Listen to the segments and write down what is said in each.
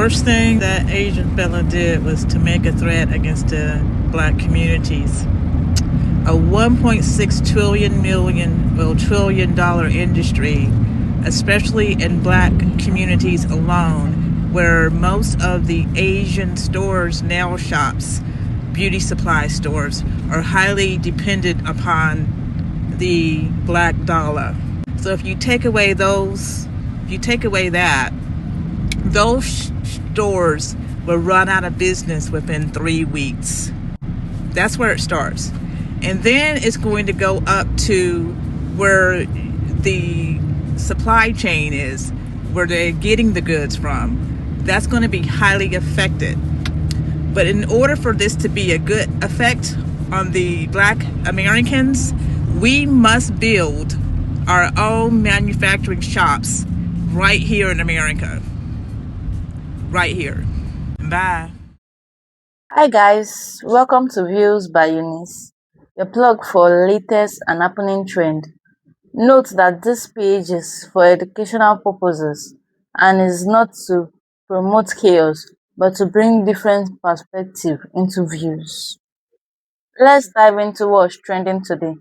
worst thing that Asian fella did was to make a threat against the black communities. A 1.6 trillion dollar industry, especially in black communities alone, where most of the Asian stores, nail shops, beauty supply stores are highly dependent upon the black dollar. So if you take away that, those stores will run out of business within 3 weeks. That's where it starts. And then it's going to go up to where the supply chain is, where they're getting the goods from. That's going to be highly affected. But in order for this to be a good effect on the black Americans, we must build our own manufacturing shops right here in America. Right here. Bye. Hi guys, welcome to Views by Eunice, your plug for latest and happening trend. Note that this page is for educational purposes and is not to promote chaos but to bring different perspective into views. Let's dive into what's trending today.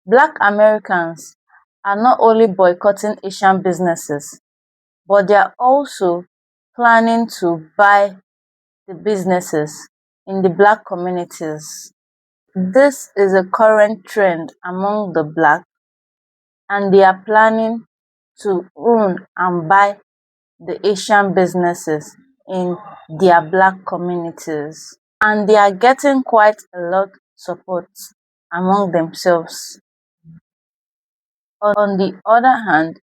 Black Americans are not only boycotting Asian businesses, but they are also planning to buy the businesses in the black communities. This is a current trend among the black, and they are planning to own and buy the Asian businesses in their black communities. And they are getting quite a lot support among themselves. On the other hand,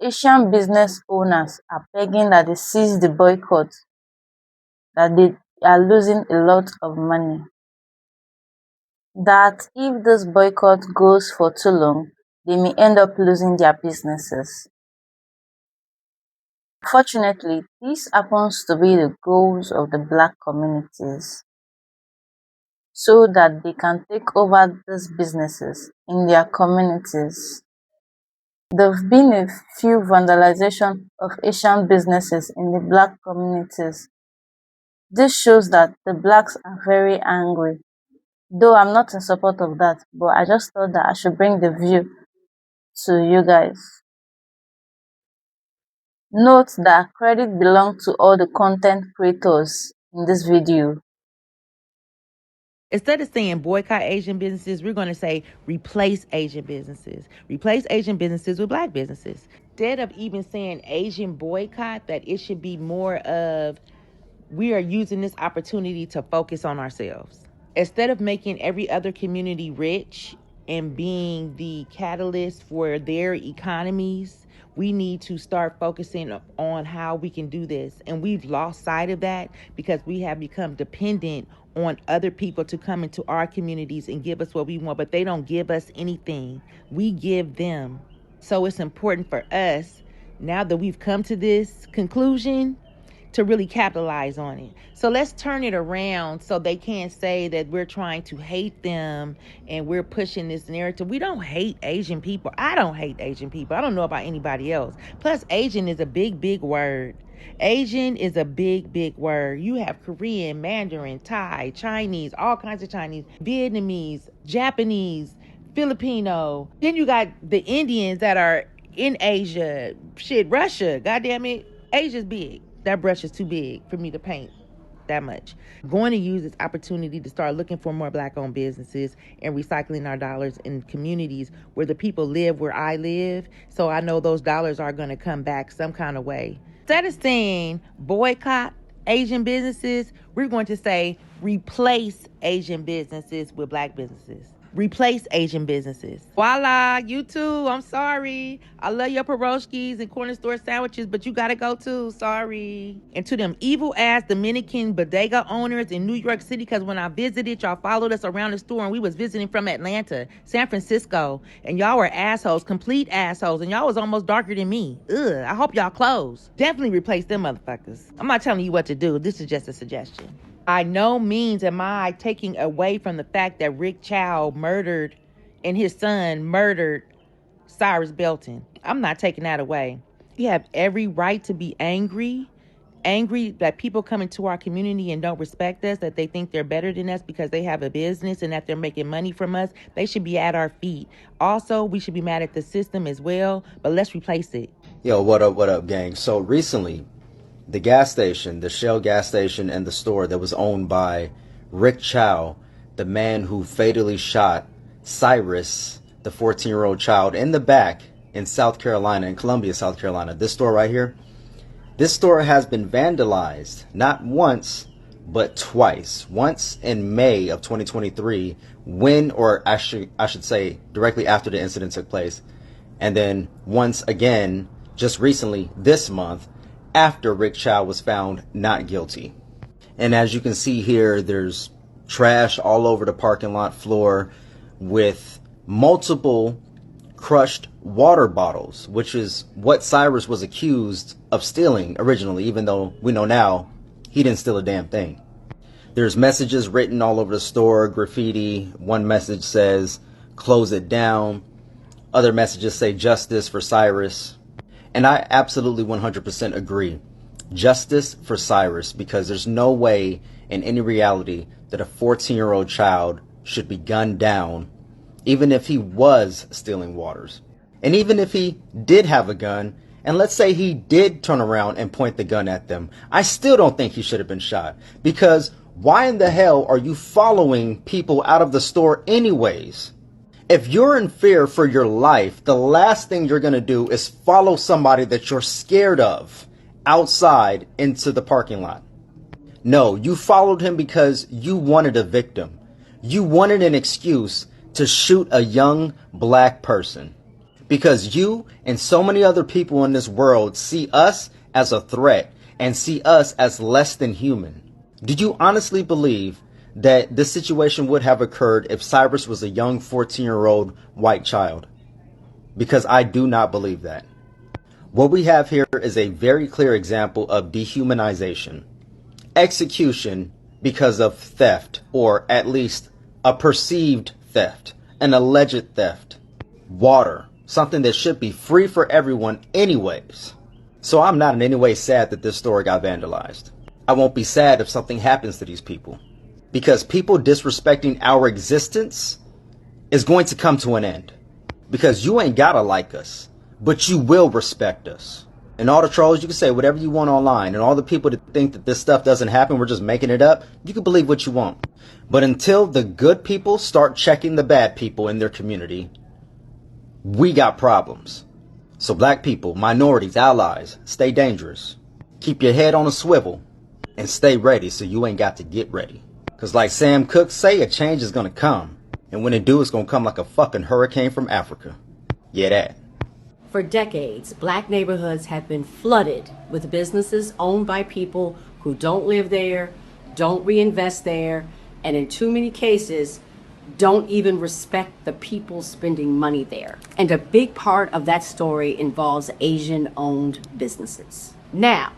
Asian business owners are begging that they cease the boycott, that they are losing a lot of money. That if this boycott goes for too long, they may end up losing their businesses. Fortunately, this happens to be the goals of the black communities so that they can take over these businesses in their communities. There have been a few vandalization of Asian businesses in the black communities. This shows that the blacks are very angry. Though I'm not in support of that, but I just thought that I should bring the view to you guys. Note that credit belongs to all the content creators in this video. Instead of saying boycott Asian businesses, we're going to say replace Asian businesses. Replace Asian businesses with black businesses. Instead of even saying Asian boycott, that it should be more of we are using this opportunity to focus on ourselves. Instead of making every other community rich and being the catalyst for their economies, we need to start focusing on how we can do this. And we've lost sight of that because we have become dependent on other people to come into our communities and give us what we want, but they don't give us anything. We give them. So it's important for us, now that we've come to this conclusion, to really capitalize on it. So let's turn it around so they can't say that we're trying to hate them and we're pushing this narrative. We don't hate Asian people. I don't hate Asian people. I don't know about anybody else. Plus, Asian is a big, big word. Asian is a big, big word. You have Korean, Mandarin, Thai, Chinese, all kinds of Chinese, Vietnamese, Japanese, Filipino. Then you got the Indians that are in Asia. Shit, Russia. Goddamn it. Asia's big. That brush is too big for me to paint that much. I'm going to use this opportunity to start looking for more black-owned businesses and recycling our dollars in communities where the people live where I live, so I know those dollars are going to come back some kind of way. Instead of saying boycott Asian businesses, we're going to say replace Asian businesses with black businesses. Replace Asian businesses. Voila, you too. I'm sorry. I love your pierogies and corner store sandwiches, but you gotta go too. Sorry. And to them evil ass Dominican bodega owners in New York City, because when I visited, y'all followed us around the store and we was visiting from Atlanta, San Francisco, and y'all were assholes, complete assholes, and y'all was almost darker than me. Ugh, I hope y'all close. Definitely replace them motherfuckers. I'm not telling you what to do. This is just a suggestion. By no means am I taking away from the fact that Rick Chow murdered and his son murdered Cyrus Belton. I'm not taking that away. You have every right to be angry angry that people come into our community and don't respect us, that they think they're better than us because they have a business and that they're making money from us, they should be at our feet. Also, we should be mad at the system as well, but let's replace it. Yo, what up, gang? So recently, the gas station, the Shell gas station and the store that was owned by Rick Chow, the man who fatally shot Cyrus, the 14-year-old child, in the back in South Carolina, in Columbia, South Carolina. This store right here, this store has been vandalized not once, but twice. Once in May of 2023, I should say directly after the incident took place. And then once again, just recently, this month, after Rick Chow was found not guilty. And as you can see here, there's trash all over the parking lot floor with multiple crushed water bottles, which is what Cyrus was accused of stealing originally, even though we know now he didn't steal a damn thing. There's messages written all over the store, graffiti. One message says, "Close it down." Other messages say, "Justice for Cyrus." And I absolutely 100% agree. Justice for Cyrus, because there's no way in any reality that a 14-year-old child should be gunned down, even if he was stealing waters. And even if he did have a gun, and let's say he did turn around and point the gun at them, I still don't think he should have been shot. Because why in the hell are you following people out of the store anyways? If you're in fear for your life, the last thing you're going to do is follow somebody that you're scared of outside into the parking lot. No, you followed him because you wanted a victim. You wanted an excuse to shoot a young black person. Because you and so many other people in this world see us as a threat and see us as less than human. Do you honestly believe that this situation would have occurred if Cyrus was a young 14-year-old white child? Because I do not believe that. What we have here is a very clear example of dehumanization. Execution because of theft, or at least a perceived theft, an alleged theft. Water, something that should be free for everyone anyways. So I'm not in any way sad that this store got vandalized. I won't be sad if something happens to these people. Because people disrespecting our existence is going to come to an end. Because you ain't gotta like us, but you will respect us. And all the trolls, you can say whatever you want online. And all the people that think that this stuff doesn't happen, we're just making it up, you can believe what you want. But until the good people start checking the bad people in their community, we got problems. So black people, minorities, allies, stay dangerous. Keep your head on a swivel and stay ready so you ain't got to get ready. Because like Sam Cooke say, a change is going to come. And when it do, it's going to come like a fucking hurricane from Africa. Yeah, that. For decades, black neighborhoods have been flooded with businesses owned by people who don't live there, don't reinvest there, and in too many cases, don't even respect the people spending money there. And a big part of that story involves Asian-owned businesses. Now,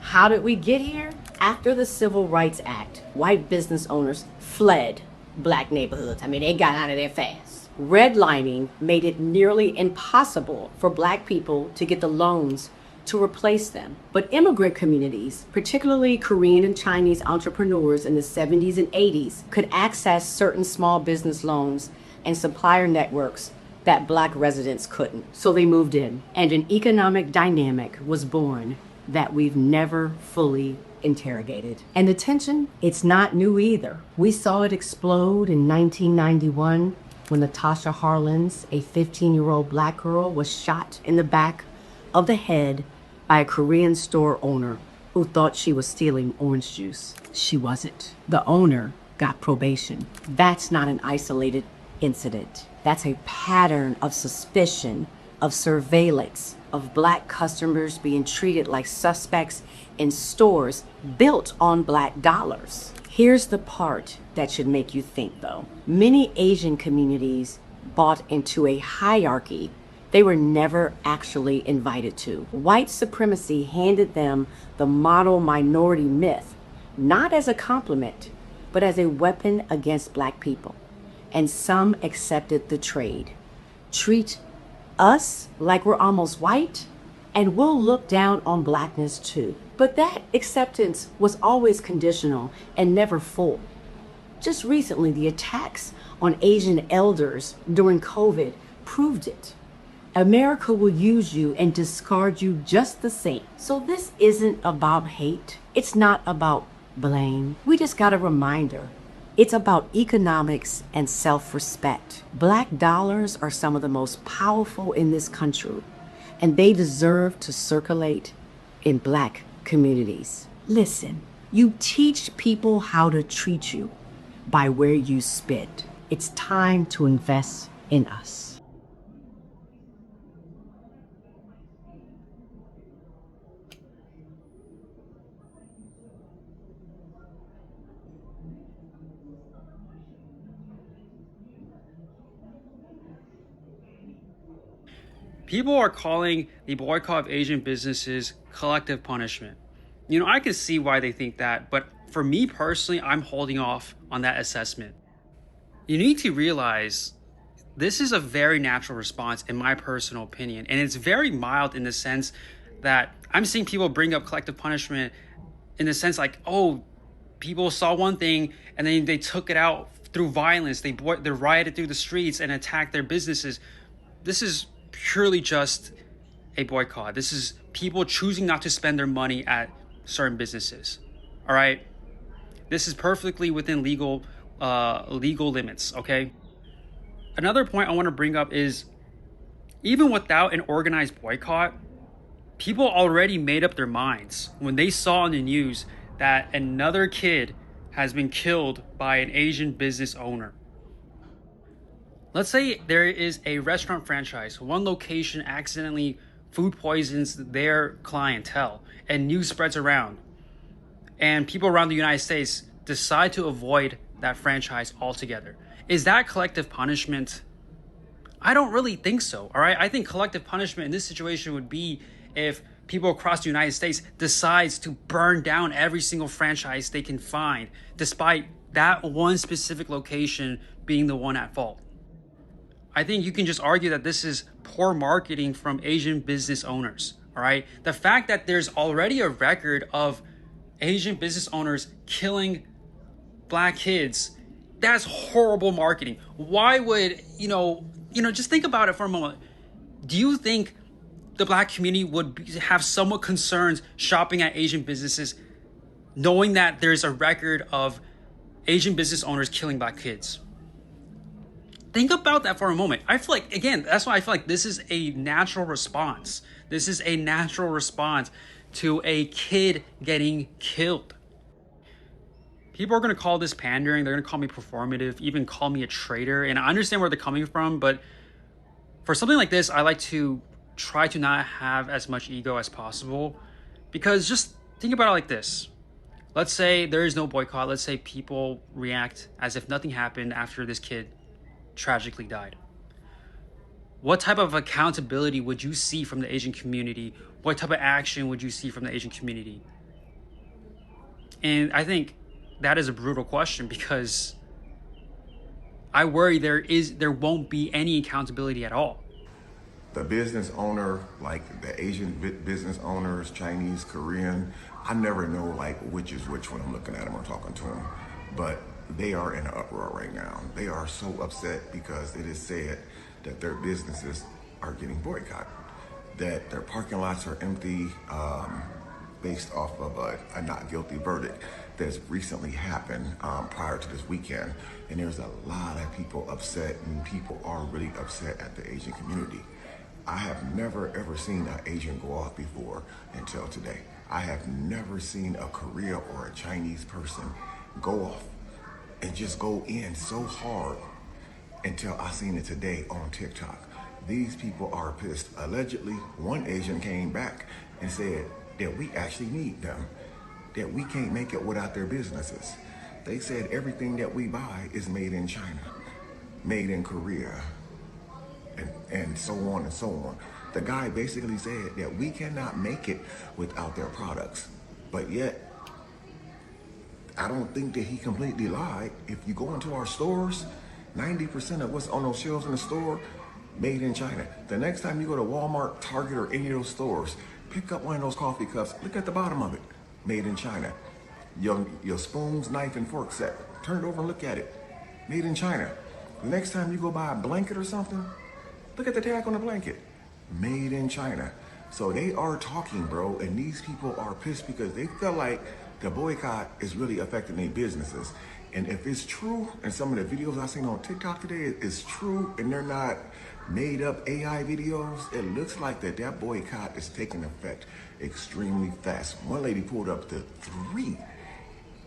how did we get here? After the Civil Rights Act, white business owners fled black neighborhoods. I mean, they got out of there fast. Redlining made it nearly impossible for black people to get the loans to replace them. But immigrant communities, particularly Korean and Chinese entrepreneurs in the 70s and 80s, could access certain small business loans and supplier networks that black residents couldn't. So they moved in, and an economic dynamic was born that we've never fully interrogated. And the tension, it's not new either. We saw it explode in 1991 when Natasha Harlins, a 15-year-old black girl, was shot in the back of the head by a Korean store owner who thought she was stealing orange juice. She wasn't. The owner got probation. That's not an isolated incident. That's a pattern of suspicion, of surveillance, of black customers being treated like suspects in stores built on black dollars. Here's the part that should make you think, though. Many Asian communities bought into a hierarchy they were never actually invited to. White supremacy handed them the model minority myth, not as a compliment, but as a weapon against black people. And some accepted the trade. Treat us like we're almost white, and we'll look down on blackness too. But that acceptance was always conditional and never full. Just recently, the attacks on Asian elders during COVID proved it. America will use you and discard you just the same. So this isn't about hate. It's not about blame. We just got a reminder. It's about economics and self-respect. Black dollars are some of the most powerful in this country, and they deserve to circulate in Black communities. Listen, you teach people how to treat you by where you spend. It's time to invest in us. People are calling the boycott of Asian businesses collective punishment. I can see why they think that, but for me personally, I'm holding off on that assessment. You need to realize this is a very natural response, in my personal opinion, and it's very mild in the sense that I'm seeing people bring up collective punishment in the sense like, oh, people saw one thing and then they took it out through violence. They rioted through the streets and attacked their businesses. This is purely just a boycott. This is people choosing not to spend their money at certain businesses. All right, this is perfectly within legal limits. Okay. Another point I want to bring up is even without an organized boycott, people already made up their minds when they saw on the news that another kid has been killed by an Asian business owner. Let's say there is a restaurant franchise, one location accidentally food poisons their clientele and news spreads around, and people around the United States decide to avoid that franchise altogether. Is that collective punishment? I don't really think so, all right? I think collective punishment in this situation would be if people across the United States decides to burn down every single franchise they can find, despite that one specific location being the one at fault. I think you can just argue that this is poor marketing from Asian business owners, all right? The fact that there's already a record of Asian business owners killing Black kids, that's horrible marketing. Why would, just think about it for a moment. Do you think the Black community would have somewhat concerns shopping at Asian businesses knowing that there's a record of Asian business owners killing Black kids? Think about that for a moment. I feel like, again, that's why I feel like this is a natural response. This is a natural response to a kid getting killed. People are going to call this pandering. They're going to call me performative, even call me a traitor. And I understand where they're coming from, but for something like this, I like to try to not have as much ego as possible, because just think about it like this. Let's say there is no boycott. Let's say people react as if nothing happened after this kid tragically died. What type of accountability would you see from the Asian community? What type of action would you see from the Asian community? And I think that is a brutal question, because I worry there won't be any accountability at all. The business owner, like the Asian business owners, Chinese, Korean, I never know which is which when I'm looking at them or talking to them, but they are in an uproar right now. They are so upset because it is said that their businesses are getting boycotted, that their parking lots are empty based off of a not guilty verdict that's recently happened prior to this weekend. And there's a lot of people upset, and people are really upset at the Asian community. I have never ever seen an Asian go off before until today. I have never seen a Korea or a Chinese person go off and just go in so hard until I seen it today on TikTok. These people are pissed. Allegedly, one Asian came back and said that we actually need them, that we can't make it without their businesses. They said everything that we buy is made in China, made in Korea, and so on and so on. The guy basically said that we cannot make it without their products. But yet, I don't think that he completely lied. If you go into our stores, 90% of what's on those shelves in the store, made in China. The next time you go to Walmart, Target, or any of those stores, pick up one of those coffee cups, look at the bottom of it. made in China. Your spoons, knife, and fork set, turn it over and look at it, made in China. The next time you go buy a blanket or something, look at the tag on the blanket, made in China. So they are talking, bro, and these people are pissed because they feel like the boycott is really affecting their businesses. And if it's true, and some of the videos I seen on TikTok today is true, and they're not made up AI videos, it looks like that boycott is taking effect extremely fast. One lady pulled up to 3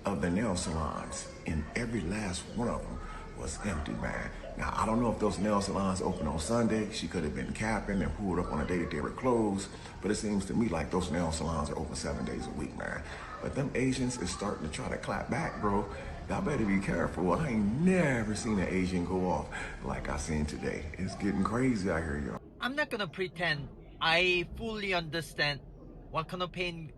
of the nail salons, and every last one of them was empty, man. Now, I don't know if those nail salons open on Sunday. She could have been capping and pulled up on a day that they were closed, but it seems to me like those nail salons are open 7 days a week, man. But them Asians is starting to try to clap back, bro. Y'all better be careful. I ain't never seen an Asian go off like I seen today. It's getting crazy out here, y'all. I'm not gonna pretend I fully understand what kind of pain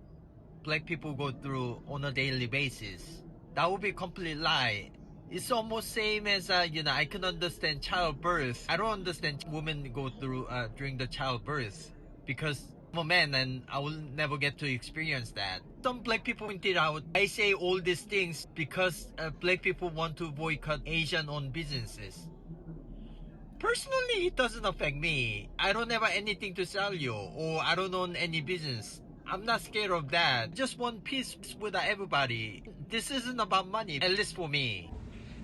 black people go through on a daily basis. That would be a complete lie. It's almost same as I can understand childbirth. I don't understand women go through during the childbirth because I'm a man and I will never get to experience that. Some black people pointed out I say all these things because black people want to boycott Asian-owned businesses. Personally, it doesn't affect me. I don't have anything to sell you, or I don't own any business. I'm not scared of that. Just want peace with everybody. This isn't about money, at least for me.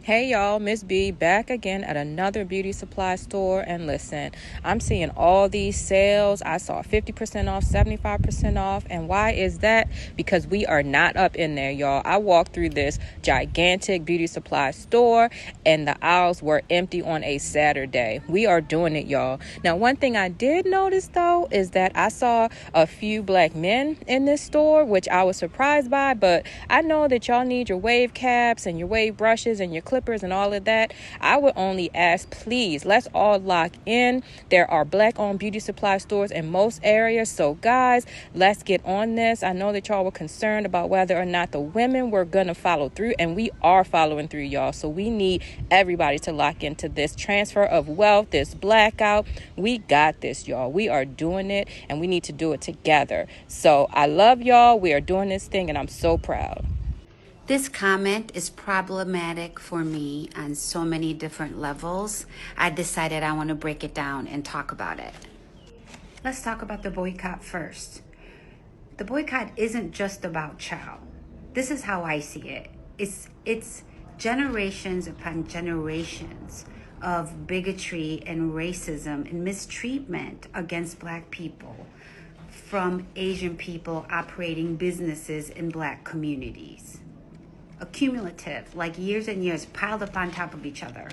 Hey y'all, Miss B back again at another beauty supply store. And listen, I'm seeing all these sales. I saw 50% off, 75% off. And why is that? Because we are not up in there, y'all. I walked through this gigantic beauty supply store and the aisles were empty on a Saturday. We are doing it, y'all. Now, one thing I did notice though is that I saw a few black men in this store, which I was surprised by, but I know that y'all need your wave caps and your wave brushes and your clippers and all of that. I would only ask, please, let's all lock in. There are black-owned beauty supply stores in most areas. So guys, let's get on this. I know that y'all were concerned about whether or not the women were going to follow through, and we are following through, y'all. So we need everybody to lock into this transfer of wealth, this blackout. We got this, y'all. We are doing it, and we need to do it together. So I love y'all. We are doing this thing, and I'm so proud. This comment is problematic for me on so many different levels. I decided I want to break it down and talk about it. Let's talk about the boycott first. The boycott isn't just about Chow. This is how I see it. It's generations upon generations of bigotry and racism and mistreatment against black people from Asian people operating businesses in black communities. Accumulative, like years and years piled up on top of each other.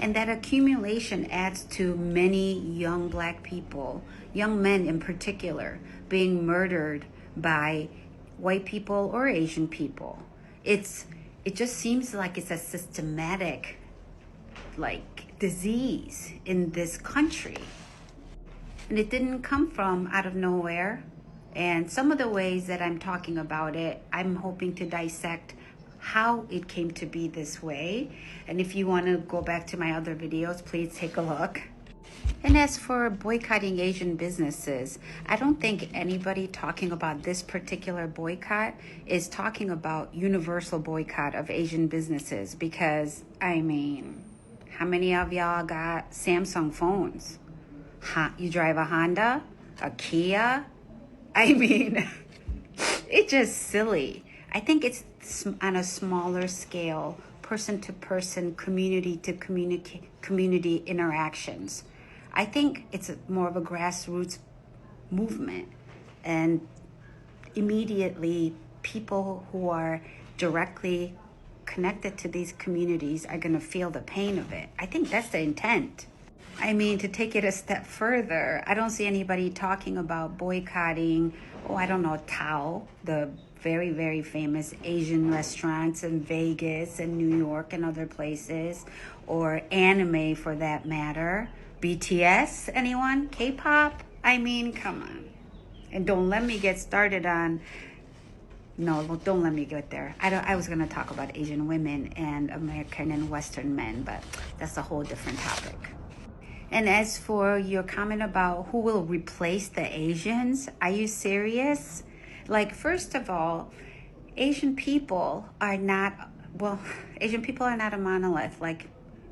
And that accumulation adds to many young black people, young men in particular, being murdered by white people or Asian people. It just seems like it's a systematic disease in this country. And it didn't come from out of nowhere. And some of the ways that I'm talking about it, I'm hoping to dissect how it came to be this way. And if you want to go back to my other videos, please take a look. And as for boycotting Asian businesses, I don't think anybody talking about this particular boycott is talking about universal boycott of Asian businesses, because I mean, how many of y'all got Samsung phones? You drive a Honda, a Kia? I mean, it's just silly. I think it's on a smaller scale, person to person, community to community interactions. I think it's more of a grassroots movement, and immediately people who are directly connected to these communities are going to feel the pain of it. I think that's the intent. I mean, to take it a step further, I don't see anybody talking about boycotting, Tao, the very, very famous Asian restaurants in Vegas and New York and other places, or anime for that matter. BTS, anyone? K-pop? I mean, come on. And don't let me get started on, no, don't let me get there. I was going to talk about Asian women and American and Western men, but that's a whole different topic. And as for your comment about who will replace the Asians, are you serious? First of all, Asian people are not, well, Asian people are not a monolith. Like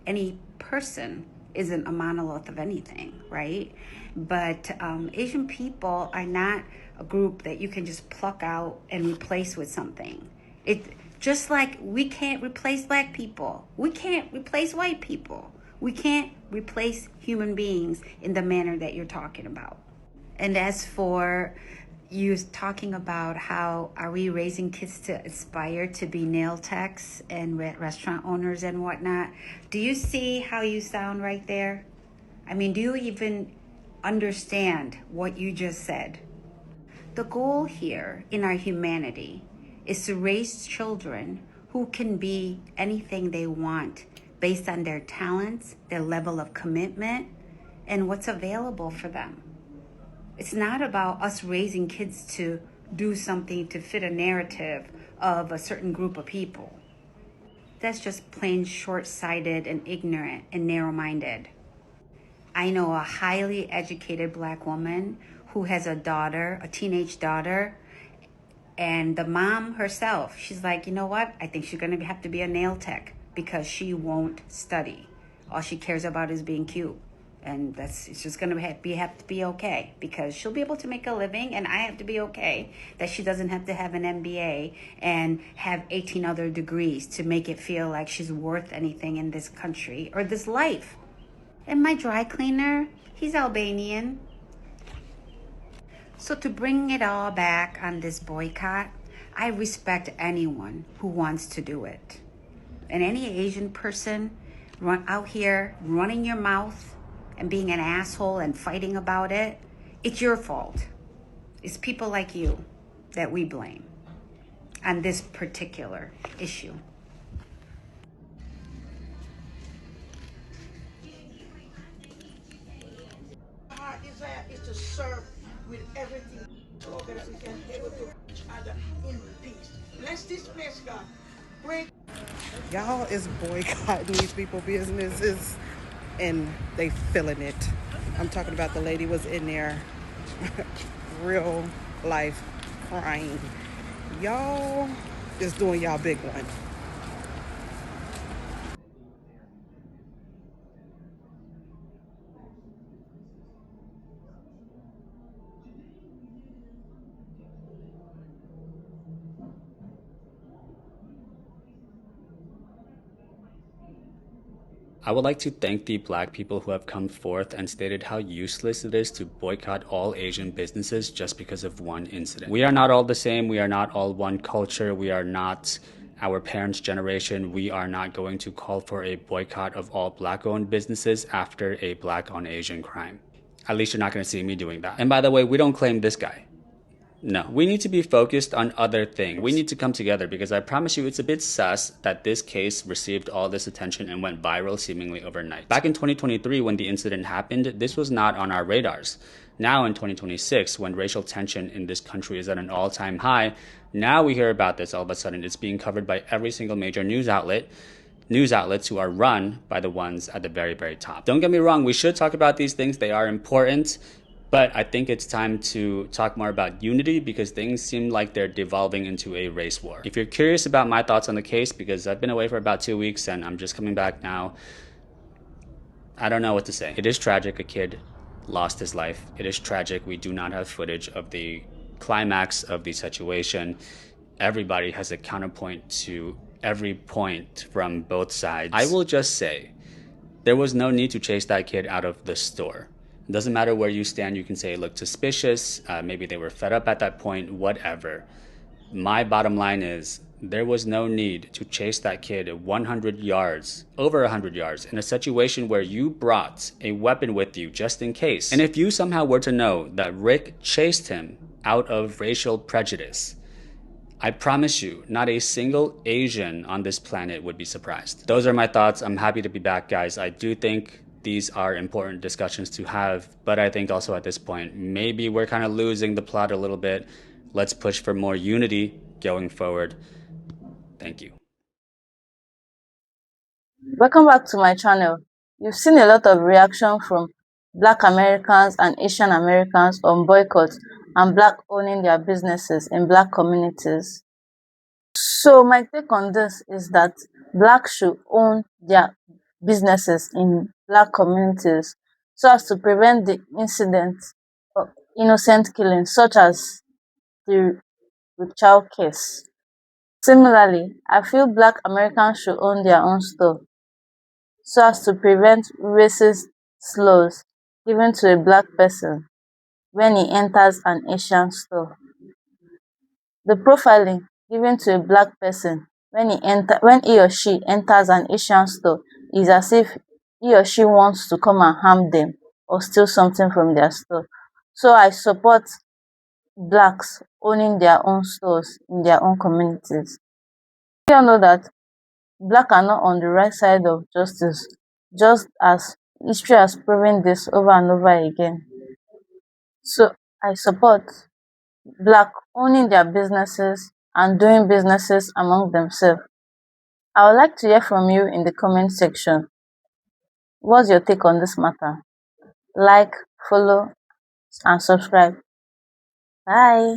any person isn't a monolith of anything, right? But Asian people are not a group that you can just pluck out and replace with something. It just like we can't replace black people, we can't replace white people, we can't replace human beings in the manner that you're talking about. And as for you talking about how are we raising kids to aspire to be nail techs and restaurant owners and whatnot, do you see how you sound right there? I mean, do you even understand what you just said? The goal here in our humanity is to raise children who can be anything they want based on their talents, their level of commitment, and what's available for them. It's not about us raising kids to do something to fit a narrative of a certain group of people. That's just plain short-sighted and ignorant and narrow-minded. I know a highly educated black woman who has a daughter, a teenage daughter, and the mom herself, she's like, you know what? I think she's going to have to be a nail tech because she won't study. All she cares about is being cute. And it's just going to have to be okay because she'll be able to make a living, and I have to be okay that she doesn't have to have an MBA and have 18 other degrees to make it feel like she's worth anything in this country or this life. And my dry cleaner, he's Albanian. So to bring it all back on this boycott, I respect anyone who wants to do it. And any Asian person out here running your mouth and being an asshole and fighting about it, it's your fault. It's people like you that we blame on this particular issue. Is to serve with everything so that we can be able to each other in peace. Bless this place, God. Break. Y'all is boycotting these people businesses and they feeling it. I'm talking about the lady was in there real life crying. Y'all is doing y'all big one. I would like to thank the Black people who have come forth and stated how useless it is to boycott all Asian businesses just because of one incident. We are not all the same. We are not all one culture. We are not our parents' generation. We are not going to call for a boycott of all Black-owned businesses after a Black on Asian crime. At least you're not going to see me doing that. And by the way, we don't claim this guy. No, we need to be focused on other things. We need to come together because I promise you it's a bit sus that this case received all this attention and went viral seemingly overnight. Back in 2023 when the incident happened, this was not on our radars. Now in 2026, when racial tension in this country is at an all-time high, now we hear about this all of a sudden. It's being covered by every single major news outlets who are run by the ones at the very, very top. Don't get me wrong, we should talk about these things. They are important. But I think it's time to talk more about unity because things seem like they're devolving into a race war. If you're curious about my thoughts on the case, because I've been away for about 2 weeks and I'm just coming back now, I don't know what to say. It is tragic a kid lost his life. It is tragic we do not have footage of the climax of the situation. Everybody has a counterpoint to every point from both sides. I will just say, there was no need to chase that kid out of the store. It doesn't matter where you stand. You can say it looked suspicious. Maybe they were fed up at that point, whatever. My bottom line is there was no need to chase that kid 100 yards, over 100 yards, in a situation where you brought a weapon with you just in case. And if you somehow were to know that Rick chased him out of racial prejudice, I promise you, not a single Asian on this planet would be surprised. Those are my thoughts. I'm happy to be back, guys. I do think these are important discussions to have, but I think also at this point, maybe we're kind of losing the plot a little bit. Let's push for more unity going forward. Thank you. Welcome back to my channel. You've seen a lot of reaction from Black Americans and Asian Americans on boycott and Black owning their businesses in Black communities. So my take on this is that blacks should own their businesses in black communities so as to prevent the incident of innocent killings such as the child case. Similarly, I feel black Americans should own their own store so as to prevent racist slurs given to a black person when he enters an Asian store. The profiling given to a black person when he or she enters an Asian store is as if he or she wants to come and harm them or steal something from their store. So I support blacks owning their own stores in their own communities. We all know that black are not on the right side of justice, just as history has proven this over and over again. So I support black owning their businesses and doing businesses among themselves. I would like to hear from you in the comment section. What's your take on this matter? Like, follow, and subscribe. Bye.